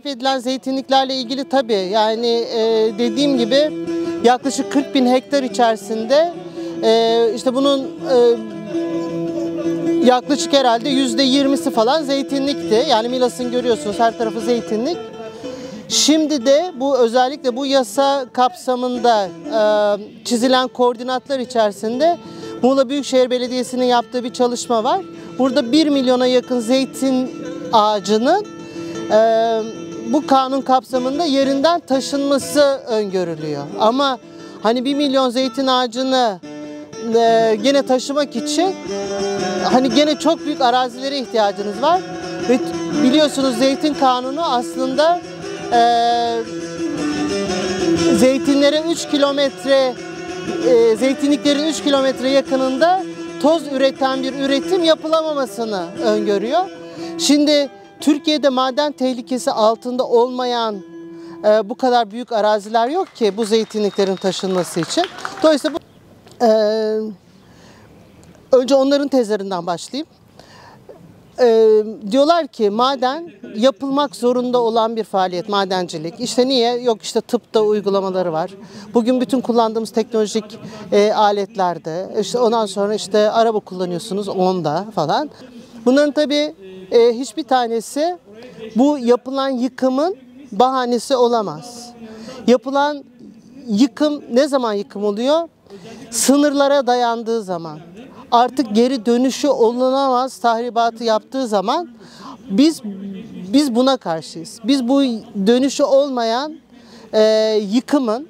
edilen zeytinliklerle ilgili tabii yani dediğim gibi yaklaşık 40.000 hektar içerisinde işte bunun yaklaşık herhalde %20'si falan zeytinlikti. Yani Milas'ın görüyorsunuz her tarafı zeytinlik. Şimdi de bu özellikle bu yasa kapsamında çizilen koordinatlar içerisinde Muğla Büyükşehir Belediyesi'nin yaptığı bir çalışma var. Burada 1 milyona yakın zeytin ağacının bu kanun kapsamında yerinden taşınması öngörülüyor. Ama hani 1 milyon zeytin ağacını gene taşımak için hani gene çok büyük arazilere ihtiyacınız var. Ve biliyorsunuz zeytin kanunu aslında zeytinlere 3 kilometre zeytinliklerin 3 kilometre yakınında toz üreten bir üretim yapılamamasını öngörüyor. Şimdi Türkiye'de maden tehlikesi altında olmayan bu kadar büyük araziler yok ki bu zeytinliklerin taşınması için. Dolayısıyla önce onların tezlerinden başlayayım. Diyorlar ki maden yapılmak zorunda olan bir faaliyet, madencilik. İşte niye? Yok işte tıpta uygulamaları var. Bugün bütün kullandığımız teknolojik aletlerde, işte ondan sonra işte araba kullanıyorsunuz onda falan. Bunların tabii hiçbir tanesi bu yapılan yıkımın bahanesi olamaz. Yapılan yıkım ne zaman yıkım oluyor? Sınırlara dayandığı zaman. Artık geri dönüşü olunamaz tahribatı yaptığı zaman biz buna karşıyız. Biz bu dönüşü olmayan yıkımın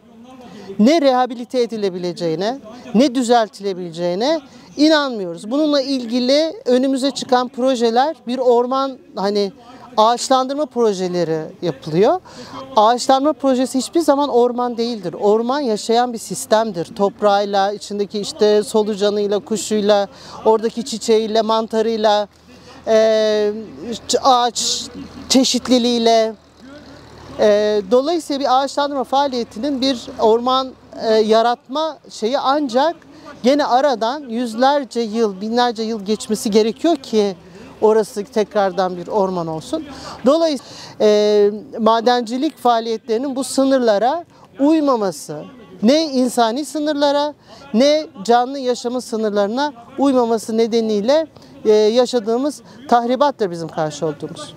ne rehabilite edilebileceğine, ne düzeltilebileceğine inanmıyoruz. Bununla ilgili önümüze çıkan projeler bir orman ağaçlandırma projeleri yapılıyor. Ağaçlandırma projesi hiçbir zaman orman değildir. Orman yaşayan bir sistemdir. Toprağıyla, içindeki işte solucanıyla, kuşuyla, oradaki çiçeğiyle, mantarıyla, ağaç çeşitliliğiyle. Dolayısıyla bir ağaçlandırma faaliyetinin bir orman yaratma şeyi ancak gene aradan yüzlerce yıl, binlerce yıl geçmesi gerekiyor ki orası tekrardan bir orman olsun. Dolayısıyla madencilik faaliyetlerinin bu sınırlara uymaması, ne insani sınırlara ne canlı yaşamın sınırlarına uymaması nedeniyle yaşadığımız tahribattır bizim karşı olduğumuz.